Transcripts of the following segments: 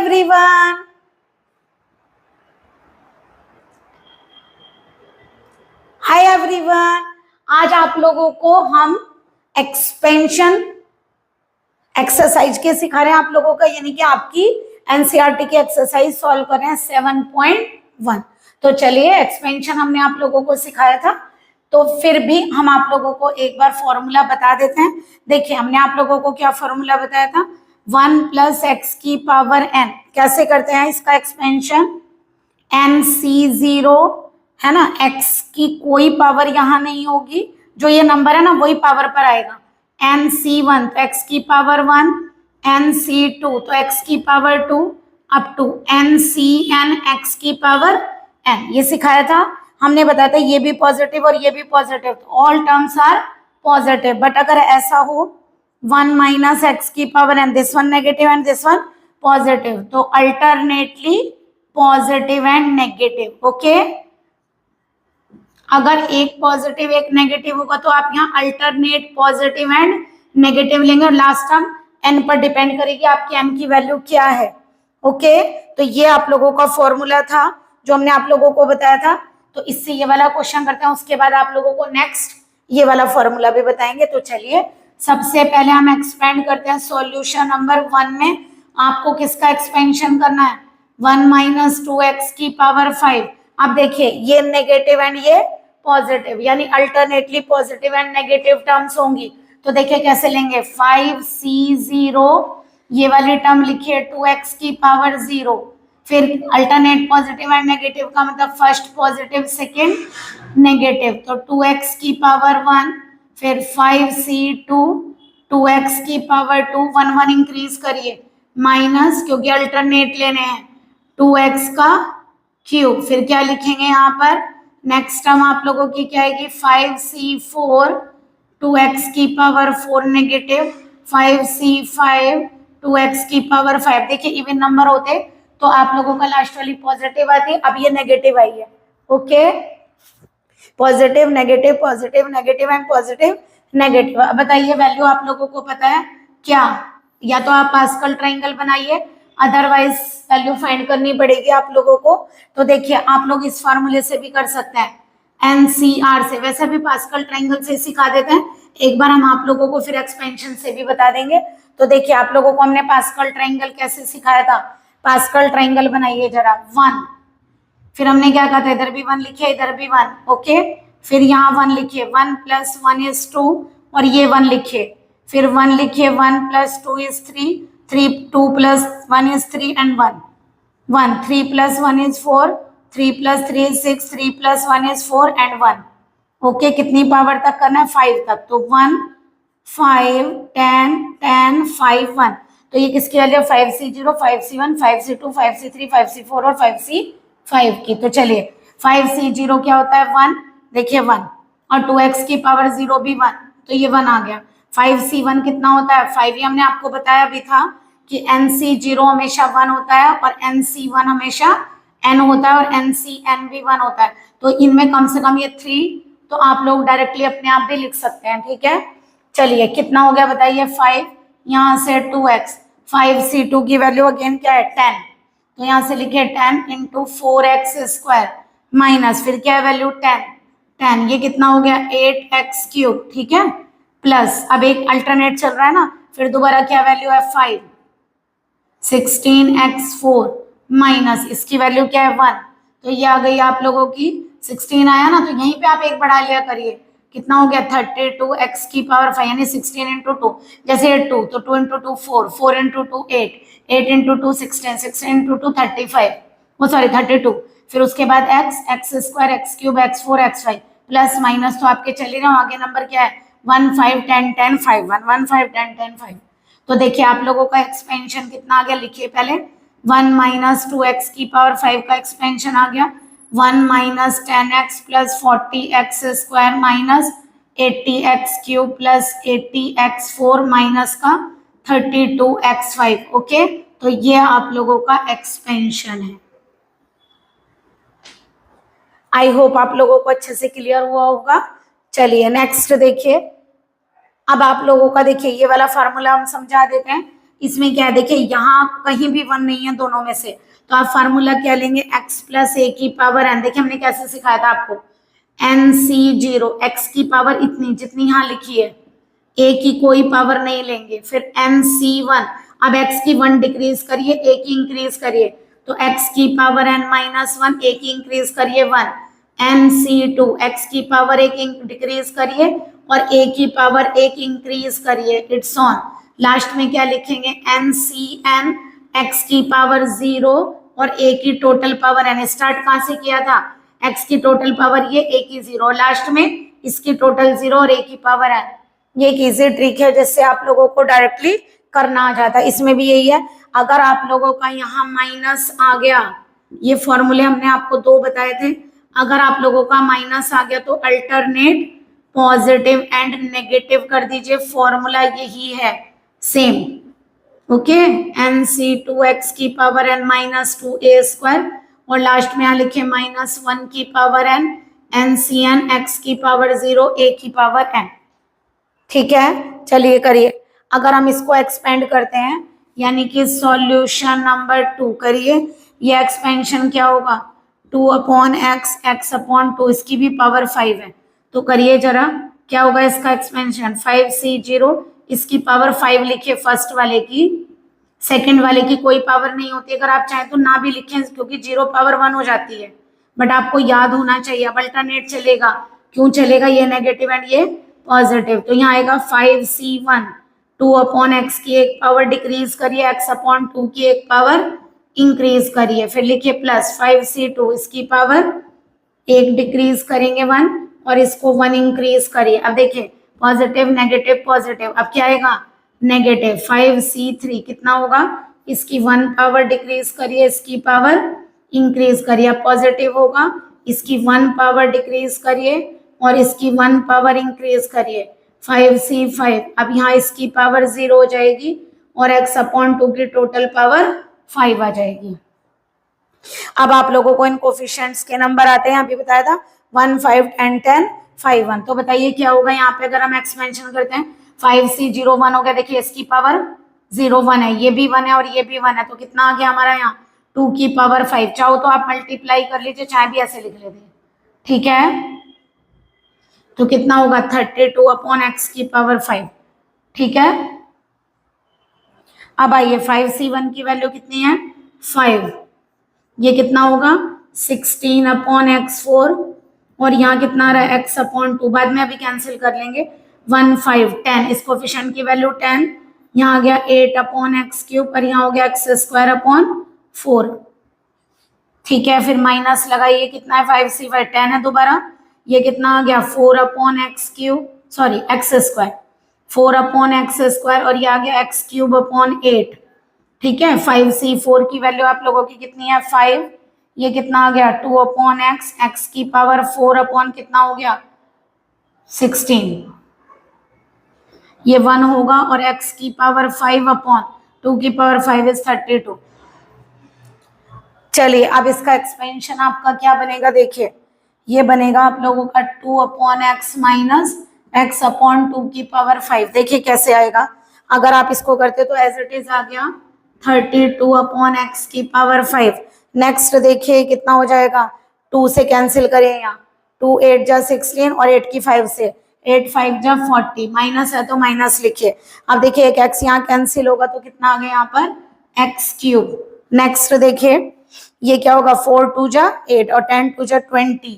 everyone. Hi everyone, आज आप लोगों को हम एक्सपेंशन एक्सरसाइज के सिखा रहे हैं आप लोगों का, यानी कि आपकी एनसीईआरटी की एक्सरसाइज सॉल्व कर रहे हैं 7.1। तो चलिए, एक्सपेंशन हमने आप लोगों को सिखाया था, तो फिर भी हम आप लोगों को एक बार फॉर्मूला बता देते हैं। देखिए, हमने आप लोगों को क्या फॉर्मूला बताया था, 1 + x की पावर n। कैसे करते हैं इसका एक्सपेंशन, NC0 है ना, x की कोई पावर यहाँ नहीं होगी, जो ये नंबर है ना वही पावर पर आएगा। NC1 तो x की पावर 1, NC2 तो x की power 2, up to NCn x की पावर n। ये सिखाया था हमने, बताया था ये भी पॉजिटिव और ये भी पॉजिटिव, तो all terms are positive. But अगर ऐसा हो 1 - x की power n, this one negative and this one positive, तो alternately positive and negative. Okay, अगर एक पॉजिटिव एक नेगेटिव होगा तो आप यहाँ अल्टरनेट पॉजिटिव एंड नेगेटिव लेंगे, और लास्ट टर्म n पर डिपेंड करेगी आपकी n की वैल्यू क्या है। ओके, तो ये आप लोगों का फॉर्मूला था जो हमने आप लोगों को बताया था। तो इससे ये वाला क्वेश्चन करते हैं, उसके बाद आप लोगों को नेक्स्ट ये वाला फॉर्मूला भी बताएंगे। तो चलिए, सबसे पहले हम एक्सपेंड करते हैं सॉल्यूशन नंबर 1 में। आपको किसका एक्सपेंशन करना है, 1 - 2x की पावर 5। अब देखिए, ये नेगेटिव एंड ये पॉजिटिव, यानी alternately positive and negative terms होंगी। तो देखिए कैसे लेंगे, 5c0, ये वाली टर्म लिखिए 2x की पावर 0, फिर अल्टरनेट पॉजिटिव एंड नेगेटिव का मतलब फर्स्ट पॉजिटिव सेकंड नेगेटिव, तो 2x की पावर 1, फिर 5c2 2x की पावर 2, 1 1 इंक्रीज करिए, माइनस, क्योंकि अल्टरनेट लेने हैं, 2x का क्यूब। फिर क्या लिखेंगे यहाँ पर, नेक्स्ट टर्म आप लोगों की क्या आएगी, 5c4 2x की पावर 4 नेगेटिव, 5c5 2x की पावर 5। देखिए, इवन नंबर होते तो आप लोगों का लास्ट वाली पॉजिटिव आती, अब ये नेगेटिव आई है। Okay, positive negative positive negative and positive negative. अब बताइए, वैल्यू आप लोगों को पता है क्या, या तो आप पास्कल ट्रायंगल बनाइए, अदरवाइज वैल्यू फाइंड करनी पड़ेगी आप लोगों को। तो देखिए, आप लोग इस फार्मूले से भी कर सकते हैं, एनसीआर से, वैसे भी पास्कल ट्रायंगल से सिखा देते हैं। एक बार हम आप लोगों को फिर एक्सपेंशन से भी बता देंगे। तो देखिए, आप लोगों को हमने पास्कल ट्रायंगल कैसे सिखाया था, पास्कल ट्रायंगल बनाइए जरा, 1, फिर हमने क्या कहा था, इधर भी 1 लिखिए, इधर भी 1। ओके, फिर यहाँ 1 लिखिए, 1 + 1 = 2, और ये 1 लिखिए, फिर 1 लिखिए, 1 + 2 = 3, 2 + 1 = 3 एंड 1, 3 + 1 = 4, 3 + 3 = 6, 3 + 1 = 4 एंड 1। ओके, कितनी पावर तक करना है, 5 तक, तो 1 5 10 10 5 1। तो ये किसकी वैल्यू है, 5c0 5c1 5c2 5c3 5c4 और 5c5 की। तो चलिए, 5c0 क्या होता है, 1, देखिए 1, और 2x की पावर 0 भी 1, तो ये 1 आ गया। 5c1 कितना होता है, 5, ये हमने आपको बताया भी था कि NC0 हमेशा 1 होता है, और NC1 हमेशा n होता है, और NCn भी 1 होता है। तो इनमें कम से कम ये 3, तो आप लोग डायरेक्टली अपने आप भी लिख सकते हैं। ठीक है, चलिए कितना हो गया बताइए, 5, यहाँ से 2x, 5c2 की वैल्यू अगेन क्या है, 10, तो यहाँ से लिखिए 10 × 4x² माइनस, फिर क्या है वैल्यू 10, 10, ये कितना हो गया 8x³। ठीक है, प्लस, अब एक अल्टरनेट चल रहा है ना, फिर दोबारा क्या वैल्यू है 5, 16x4 माइनस, इसकी वैल्यू क्या है 1, तो ये आ गई आप लोगों की 16 आया ना, तो यहीं पे आप एक बढ़ा लिया करिए, कितना हो गया 32x की पावर 5, यानी 16 × 2, जैसे 2 तो 2 × 2 4, 4 × 2 8, 8 × 2 16, 16 × 2 35, वो सॉरी 32, फिर उसके बाद x² x³ x4 x5 plus minus, तो आपके चले रहे हो, आगे नंबर क्या है 1 5 10 10 5 1 1 5 10 10 5। तो देखिए, आप लोगों का एक्सपेंशन कितना आ गया, लिखिए पहले, 1 - 2x की पावर 5 का एक्सपेंशन आ गया, 1 - 10x + 40x² minus 80x³ + 80x4 minus का 32x5। ओके, तो ये आप लोगों का एक्सपेंशन है। आई होप आप लोगों को अच्छे से क्लियर हुआ होगा। चलिए नेक्स्ट देखिए, अब आप लोगों का देखिए, ये वाला फार्मूला हम समझा देते हैं। इसमें क्या है, देखिए यहाँ कहीं भी 1 नहीं है दोनों में से, तो आप फार्मूला क्या लेंगे, x प्लस ए की पावर n। देखिए हमने कैसे सिखाया था आपको, NC0, x की पावर इतनी जितनी यहाँ लिखी है, a की कोई पावर नहीं लेंगे, फिर NC1, अब x की 1 डिक्रीज करिए, a की इंक्रीज करिए, तो x की पावर n माइनस 1, a की इंक्रीज करिए 1, NC2, x की पावर 1 डिक्रीज करिए और a की पावर 1 इंक्रीज करिए, इट्स ऑन। लास्ट में क्या लिखेंगे, NCn, x की पावर 0 और a की टोटल पावर n। स्टार्ट कहां से किया था, x की टोटल पावर ये, a की 0, लास्ट में इसकी टोटल 0 और a की पावर n। ये एक इजी ट्रिक है जिससे आप लोगों को डायरेक्टली करना आ जाता है। इसमें भी यही है, अगर आप लोगों का यहाँ माइनस आ गया, ये फॉर्मूले हमने आपको 2 बताए थे, अगर आप लोगों का माइनस आ गया तो अल्टरनेट पॉजिटिव एंड नेगेटिव कर दीजिए, फॉर्मूला यही है सेम। ओके, NC2x की पावर n माइनस 2a² और लास्ट में यहाँ लिखे माइनस 1 की पावर n, NCn x की पावर 0, a की पावर n। ठीक है, चलिए करिए। अगर हम इसको एक्सपेंड करते हैं, यानी कि सॉल्यूशन नंबर 2 करिए, ये एक्सपेंशन क्या होगा, 2 अपॉन एक्स, एक्स अपॉन 2, इसकी भी पावर 5 है, तो करिए जरा, क्या होगा इसका एक्सपेंशन, 5C0, इसकी पावर 5 लिखिए फर्स्ट वाले की, सेकंड वाले की कोई पावर नहीं होती, अगर आप चाहें तो ना भी लिखें क्योंकि 0 पावर 1 हो जाती है, बट आपको याद होना चाहिए। अब अल्टरनेट चलेगा, क्यों चलेगा, ये नेगेटिव एंड ये पॉजिटिव, तो यहाँ आएगा 5C1, 2 अपॉन एक्स की 1 पावर डिक्रीज करिए, एक्स अपॉन 2 की 1 पावर इंक्रीज करिए, फिर लिखिए प्लस 5C2, इसकी पावर 1 डिक्रीज करेंगे 1 और इसको 1 इंक्रीज करिए। अब देखिए पॉजिटिव नेगेटिव पॉजिटिव, अब क्या आएगा, नेगेटिव 5C3, कितना होगा, इसकी 1 पावर डिक्रीज करिए, इसकी पावर इंक्रीज करिए, अब पॉजिटिव होगा, इसकी 1 पावर डिक्रीज करिए और इसकी 1 पावर इंक्रीज करिए, 5C5, अब यहाँ इसकी पावर 0 हो जाएगी और x अपॉन 2 की टोटल पावर 5 आ जाएगी। अब आप लोगों को इन कोफिशिएंट्स के नंबर आते हैं, अभी बताया था 1, 5, 10, 10, 5, 1, तो बताइए क्या होगा यहाँ पे, अगर हम एक्सपेंशन करते हैं, 5C0 1 हो गया, देखिए इसकी पावर 0 1 है, ये भी 1 है और ये भी 1 है, तो कितना आ गया हमारा यहाँ 2 की पावर 5। चाहो तो आप मल्टीप्लाई कर लीजिए, चाहे भी ऐसे लिख लेते, ठीक है, तो कितना होगा 32 अपॉन एक्स की पावर 5। ठीक है, अब आइए 5C1 की वैल्यू कितनी है 5, ये कितना होगा 16 अपॉन x4 और यहाँ कितना आ रहा है x अपॉन 2, बाद में अभी कैंसिल कर लेंगे, 1 5 10, इस कोफिशिएंट की वैल्यू 10, यहाँ आ गया 8 अपॉन एक्स क्यूब और यहाँ हो गया x² अपॉन 4। ठीक है, फिर माइनस लगाइए, कितना है 5C5 10 है दोबारा, ये कितना आ गया 4 upon x cube, sorry x², 4 upon x² और ये आ गया x³ अपॉन 8। ठीक है, 5C4 की वैल्यू आप लोगों की कितनी है 5, ये कितना आ गया 2 अपॉन एक्स, एक्स की पावर 4 अपॉन कितना हो गया 16, ये 1 होगा और x की पावर 5 अपॉन 2 की पावर 5 इज 32। चलिए अब इसका एक्सपेंशन आपका क्या बनेगा, देखिए ये बनेगा आप लोगों का 2 upon x minus x upon 2 की पावर 5। देखिए कैसे आएगा, अगर आप इसको करते तो एज इट इज आ गया 32 अपॉन एक्स की पावर 5। नेक्स्ट देखिए कितना हो जाएगा, 2 से कैंसिल करें, यहाँ 2 8 जा 16 और 8 की 5 से 8 5 जा 40, माइनस है तो माइनस लिखिए। अब देखिए एक एक्स यहाँ कैंसिल होगा तो कितना आ गया यहाँ पर x³। नेक्स्ट देखिए ये क्या होगा 4 2 जा 8 और 10 2 जा 20,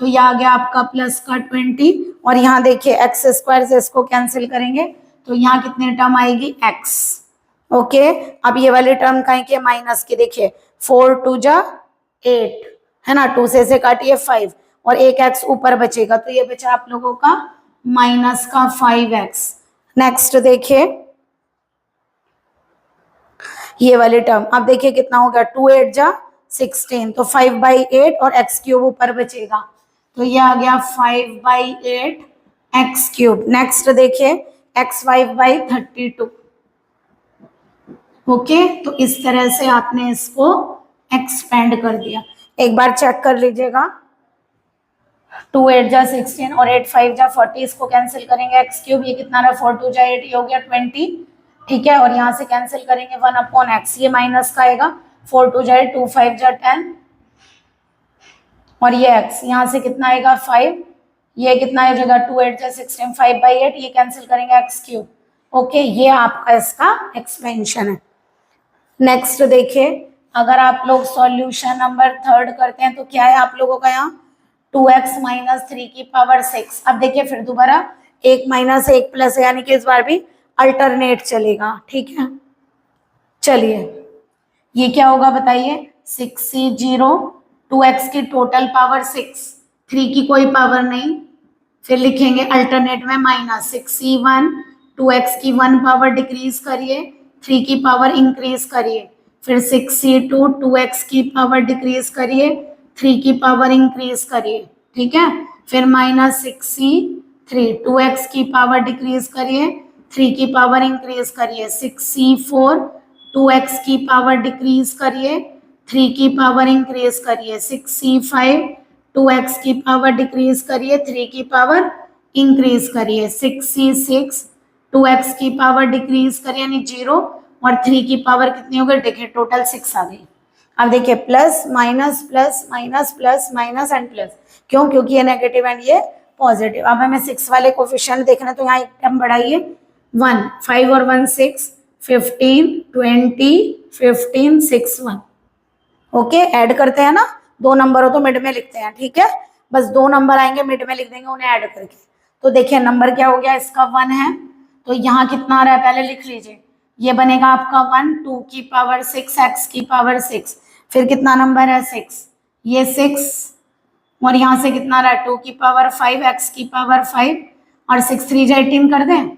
तो ये आ गया आपका प्लस का 20 और यहाँ देखिए x² से इसको कैंसिल करेंगे तो यहाँ कितने टर्म आएगी x। ओके, अब ये वाली टर्म कहीं के माइनस की, देखिए 4 2 जा 8 है ना, 2 से काटिए 5 और एक x ऊपर बचेगा, तो ये बचा आप लोगों का माइनस का 5x। नेक्स्ट देखिए ये वाली टर्म, अब देखिए कितना हो गया 2 8 जा 16, तो 5/8 और x³ ऊपर बचेगा, तो ये आ गया 5/8 x³। नेक्स्ट देखिए x5/32। ओके, तो इस तरह से आपने इसको एक्सपेंड कर दिया। एक बार चेक कर लीजिएगा, 2 8 जा 16 और 8 5 जा 40, इसको कैंसिल करेंगे x³, ये कितना रहा 4 2 जा 8, ये हो गया 20, ठीक है, और यहाँ से कैंसिल करेंगे 1 अपॉन एक्स, ये माइनस का आएगा, 4 2 जाए 2 5 जा 10, और ये एक्स यहाँ से कितना आएगा 5, ये कितना आ जाएगा 2 8 जा 16, 5/8, ये कैंसिल करेंगे एक्स क्यूब। ओके, ये आपका इसका एक्सपेंशन है। नेक्स्ट देखिए, अगर आप लोग सॉल्यूशन नंबर 3 करते हैं तो क्या है आप लोगों का यहाँ 2x माइनस 3 की पावर 6। अब देखिए फिर दोबारा 1 माइनस 1 प्लस, यानी कि इस बार भी अल्टरनेट चलेगा। ठीक है, चलिए ये क्या होगा बताइए, 6c0, 2x की टोटल पावर 6, 3 की कोई पावर नहीं, फिर लिखेंगे अल्टरनेट में माइनस 6c1, 2x की 1 पावर डिक्रीज करिए, 3 की पावर इंक्रीज करिए, फिर 6c2, 2x की पावर डिक्रीज करिए, 3 की पावर इंक्रीज करिए। ठीक है, फिर माइनस 6c3, 2x की पावर डिक्रीज करिए, 3 की पावर इंक्रीज करिए, 6c4, 2x की पावर डिक्रीज करिए, 3 की पावर इंक्रीज करिए, 6c5, 2x की पावर डिक्रीज करिए, 3 की पावर इंक्रीज करिए, 6c6, 2x की पावर डिक्रीज करिए यानी 0, और 3 की पावर कितनी हो गई, देखिए टोटल 6 आ गई। अब देखिए plus minus plus minus plus minus and plus, क्यों, क्योंकि ये नेगेटिव एंड ये पॉजिटिव। अब हमें 6 वाले कोफिशिएंट देखना है, तो यहाँ एक टर्म बढ़ाइए 1, 5 और 1 6, 15 20 15 6 1। ओके, ऐड करते हैं ना, 2 नंबर हो तो मिड में लिखते हैं। ठीक है, बस 2 नंबर आएंगे मिड में लिख देंगे उन्हें ऐड करके। तो देखिए नंबर क्या हो गया, इसका 1 है, तो यहाँ कितना आ रहा है पहले लिख लीजिए, ये बनेगा आपका 1, 2 की पावर 6, x की पावर 6, फिर कितना नंबर है 6, ये 6, और यहाँ से कितना आ रहा है 2 की पावर 5, x की पावर 5, और 6 3 जा 18 कर दें,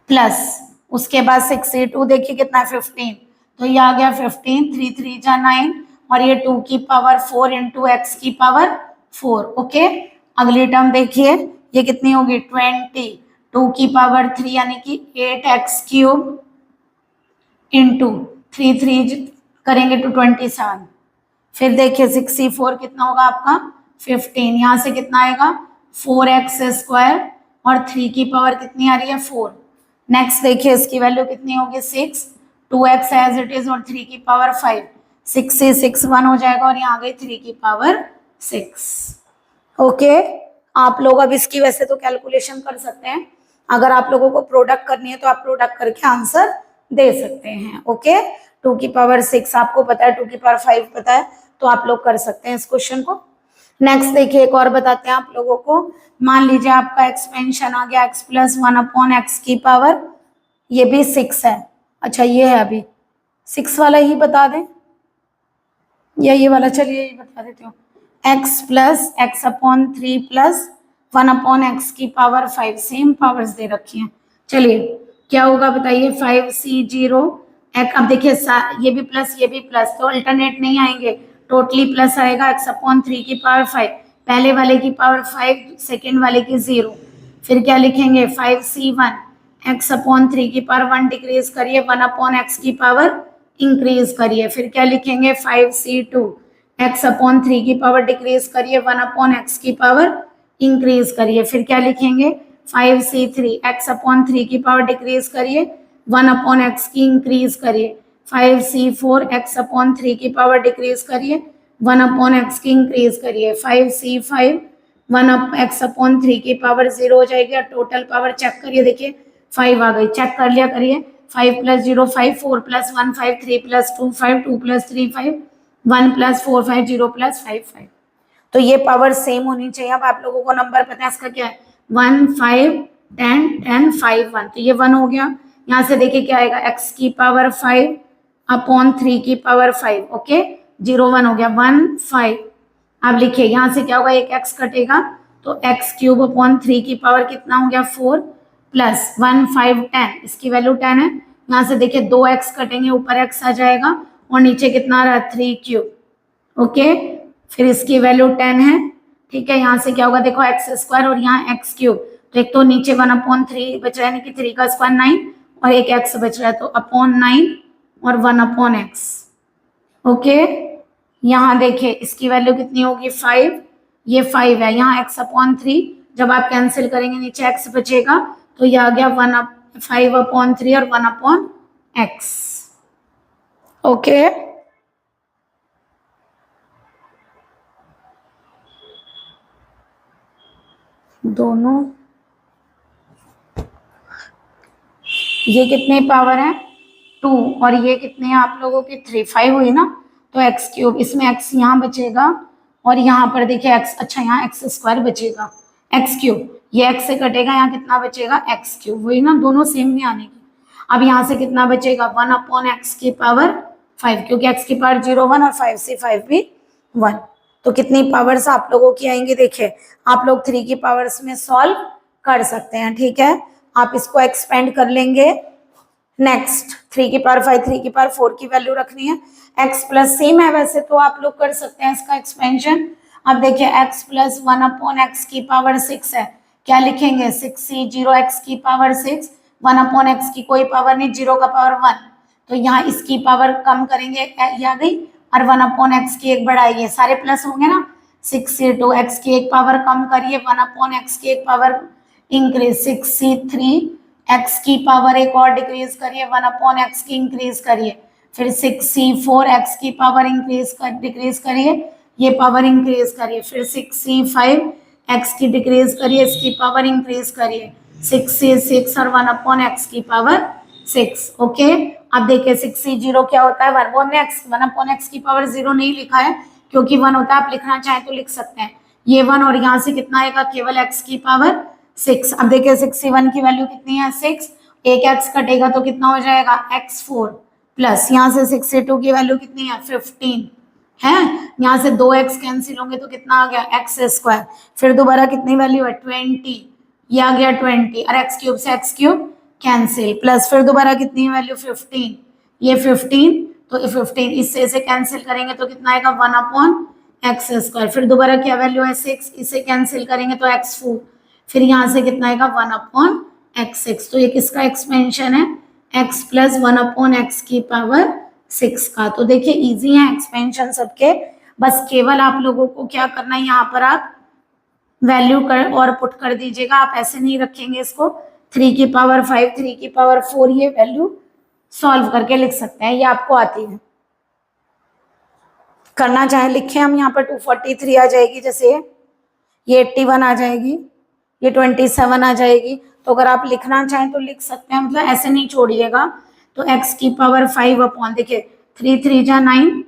प्लस उसके बाद 6c2 देखिए कितना है 15, तो ये आ गया 15, 3 3 जा 9, और ये 2 की पावर 4 इंटू एक्स की पावर 4। ओके, अगली टर्म देखिए, ये कितनी होगी 20, 2 की पावर 3 यानी कि 8x क्यूब इंटू 3 3 करेंगे तो 27, फिर देखिए 6c4 कितना होगा आपका 15, यहाँ से कितना आएगा 4x स्क्वायर, और 3 की पावर कितनी आ रही है 4। नेक्स्ट देखिए इसकी वैल्यू कितनी होगी 6, 2x एज इट इज, और 3 की पावर 5, 6 से 6 1 हो जाएगा, और यहाँ आ गई 3 की पावर 6। ओके, आप लोग अब इसकी वैसे तो कैलकुलेशन कर सकते हैं, अगर आप लोगों को प्रोडक्ट करनी है तो आप प्रोडक्ट करके आंसर दे सकते हैं। ओके, 2 की पावर 6 आपको पता है, 2 की पावर 5 पता है, तो आप लोग कर सकते हैं इस क्वेश्चन को। नेक्स्ट देखिए एक और बताते हैं आप लोगों को, मान लीजिए आपका एक्सपेंशन आ गया x प्लस 1 अपॉन एक्स की पावर, ये भी 6 है, अच्छा ये है, अभी 6 वाला ही बता दें या ये वाला, चलिए ये बता देती हूँ, x plus x upon 3 plus 1 upon x की पावर 5, सेम पावर्स दे रखी हैं। चलिए क्या होगा बताइए 5c0 x, अब देखिए ये भी प्लस ये भी प्लस, तो अल्टरनेट नहीं आएंगे, टोटली प्लस आएगा, x अपॉन 3 की पावर 5, पहले वाले की पावर 5, सेकेंड वाले की 0, फिर क्या लिखेंगे 5c1, x अपॉन 3 की पावर 1 डिक्रीज करिए, 1 अपॉन एक्स की पावर इंक्रीज करिए, फिर क्या लिखेंगे 5c2, x अपॉन 3 की पावर डिक्रीज करिए, 1 अपॉन एक्स की पावर इंक्रीज करिए, फिर क्या लिखेंगे 5c3, x अपॉन 3 की पावर डिक्रीज करिए, 1 अपॉन एक्स की इंक्रीज करिए, 5c4, x अपॉन 3 की पावर डिक्रीज करिए, 1 अपॉन एक्स की इंक्रीज करिए, 5c5, 1 एक्स अपॉन 3 की पावर 0 हो जाएगी, और टोटल पावर चेक करिए, देखिए 5 आ गई, चेक कर लिया करिए, 5 plus 0 5, 4 plus 1 5, 3 plus 2 5, 2 plus 3 5, 1 plus 4 5, 0 plus 5 5। तो ये पावर सेम होनी चाहिए। अब आप लोगों को नंबर पता है इसका क्या है, 1 5 10 10 5 1, तो ये 1 हो गया। यहाँ से देखिए क्या आएगा, x की पावर 5 अपॉन 3 की पावर 5, ओके 0 1 हो गया, 1 5। अब लिखिए यहाँ से क्या होगा, एक x कटेगा, तो x क्यूब अपॉन 3 की पावर कितना हो गया 4, प्लस 1 5 10, इसकी वैल्यू 10 है। यहाँ से देखिए 2x कटेंगे, ऊपर x आ जाएगा, और नीचे कितना आ रहा है 3 क्यूब, ओके फिर इसकी वैल्यू 10 है। ठीक है, यहाँ से क्या होगा देखो एक्स स्क्वायर, और यहाँ एक्स क्यूब, तो एक तो नीचे 1 अपॉन 3 बच रहा है, यानी कि 3 का स्क्वायर 9, और एक एक्स बच रहा है, तो अपॉन 9 और 1 अपॉन एक्स। ओके, यहाँ देखिए इसकी वैल्यू कितनी होगी 5, ये 5 है, यहाँ एक्स अपॉन 3, जब आप कैंसिल करेंगे नीचे एक्स बचेगा, तो ये आ गया 1 5/3 और 1/x। ओके, दोनों ये कितने पावर है 2 और ये कितने आप लोगों के 3, 5 हुई ना, तो एक्स क्यूब, इसमें एक्स यहाँ बचेगा और यहाँ पर देखिए एक्स, अच्छा यहाँ एक्स स्क्वायर बचेगा, एक्स क्यूब, ये एक्स से कटेगा, यहाँ कितना बचेगा एक्स क्यूब, वही ना, दोनों सेम नहीं आने की। अब यहाँ से कितना बचेगा 1/x की पावर 5, क्योंकि x की पावर 0 1 और 5 से 5 भी 1, तो कितनी पावर्स आप लोगों की आएंगी, देखिए आप लोग 3 की पावर्स में सॉल्व कर सकते हैं, ठीक है। आप इसको एक्सपेंड कर लेंगे। नेक्स्ट 3 की पावर 5, 3 की पावर 4 की वैल्यू रखनी है, x प्लस सेम है वैसे तो आप लोग कर सकते हैं इसका एक्सपेंशन। अब देखिए x प्लस 1/x की पावर 6 है, क्या लिखेंगे 6c 0x की पावर 6, 1/x की कोई पावर नहीं, 0 का पावर 1, तो यहाँ इसकी पावर कम करेंगे, ये आ गई, और 1/x की एक बढ़ाइए, सारे प्लस होंगे ना, 6c2, x की एक पावर कम करिए, 1/x की एक पावर इंक्रीज, 6c3, x की पावर एक और डिक्रीज करिए, 1/x की इंक्रीज करिए, फिर 6c4, x की पावर डिक्रीज करिए, ये पावर इंक्रीज करिए, फिर 6c5, x की डिक्रीज करिए, इसकी पावर इंक्रीज करिए, 6c6 और 1/x की पावर 6। ओके, अब देखिए 6c0 क्या होता है 1/x की पावर 0 नहीं लिखा है क्योंकि 1 होता है, आप लिखना चाहें तो लिख सकते हैं, ये 1 और यहाँ से कितना आएगा केवल x की पावर 6। अब देखिए 61 की वैल्यू कितनी है 6, एक x कटेगा तो कितना हो जाएगा x4, प्लस यहाँ से 62 की वैल्यू कितनी है 15 है, यहाँ से 2x कैंसिल होंगे तो कितना आ गया x स्क्वायर, फिर दोबारा कितनी वैल्यू है 20, ये आ गया 20, और x क्यूब से x क्यूब कैंसिल, प्लस फिर दोबारा कितनी वैल्यू 15, ये 15, तो 15 इससे इसे कैंसिल करेंगे तो कितना आएगा 1/x स्क्वायर, फिर दोबारा क्या वैल्यू है 6, इसे कैंसिल करेंगे तो x4, फिर यहाँ से कितना आएगा 1/x6, तो ये किसका एक्सपेंशन है x प्लस 1/x की पावर 6 का। तो देखिए इजी है एक्सपेंशन सबके, बस केवल आप लोगों को क्या करना है, यहाँ पर आप वैल्यू कर और पुट कर दीजिएगा, आप ऐसे नहीं रखेंगे इसको, 3 की पावर 5, 3 की पावर 4, ये वैल्यू सॉल्व करके लिख सकते हैं, ये आपको आती है, करना चाहे लिखें हम, यहाँ पर 243 आ जाएगी, जैसे ये 81 आ जाएगी, ये 27 आ जाएगी, तो अगर आप लिखना चाहें तो लिख सकते हैं, मतलब ऐसे नहीं छोड़िएगा। तो x की पावर 5 अपॉन, देखिए 3 3 जा 9,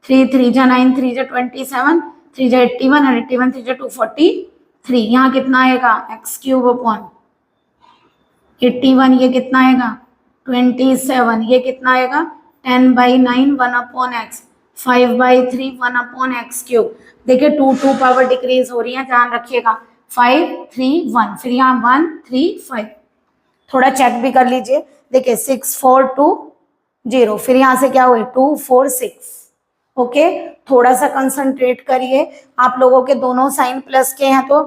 3 3 जा 9, 3 जा 27, 3 जा 81 और 81 3 जा 243, यहाँ कितना आएगा x क्यूब अपॉन 81, ये कितना आएगा 27, ये कितना आएगा 10/9 1/x, 5/3 1/x क्यूब। देखिए 2 2 पावर डिक्रीज हो रही है, ध्यान रखिएगा, 5 3 1, फिर यहाँ 1 3 5, थोड़ा चेक भी कर लीजिए, देखिए 6 4 2 0, फिर यहाँ से क्या हुए 2 4 6। ओके, थोड़ा सा कंसंट्रेट करिए, आप लोगों के दोनों साइन प्लस के हैं तो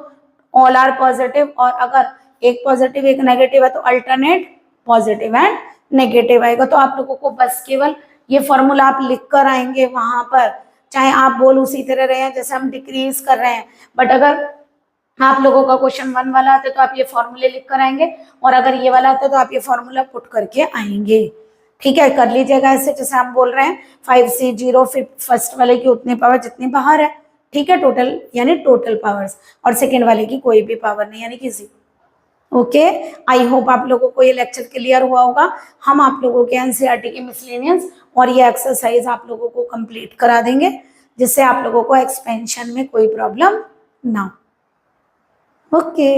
ऑल आर पॉजिटिव, और अगर एक पॉजिटिव एक नेगेटिव है तो अल्टरनेट पॉजिटिव एंड नेगेटिव आएगा। तो आप लोगों को बस केवल ये फॉर्मूला आप लिख कर आएंगे वहां पर, चाहे आप बोल उसी तरह रहे हैं जैसे हम डिक्रीज कर रहे हैं, बट अगर आप लोगों का क्वेश्चन 1 वाला आता है तो आप ये फॉर्मूले लिख कर आएंगे, और अगर ये वाला आता है तो आप ये फॉर्मूला पुट करके आएंगे, ठीक है, कर लीजिएगा ऐसे जैसे हम बोल रहे हैं 5c0, फिर फर्स्ट वाले की उतनी पावर जितनी बाहर है, ठीक है, टोटल यानी टोटल पावर्स, और सेकेंड वाले की कोई भी पावर नहीं यानी किसी। ओके, आई होप आप लोगों को ये लेक्चर क्लियर हुआ होगा। हम आप लोगों के एनसीईआरटी के मिसलेनियस और ये एक्सरसाइज आप लोगों को कंप्लीट करा देंगे, जिससे आप लोगों को एक्सपेंशन में कोई प्रॉब्लम ना हो। ओके।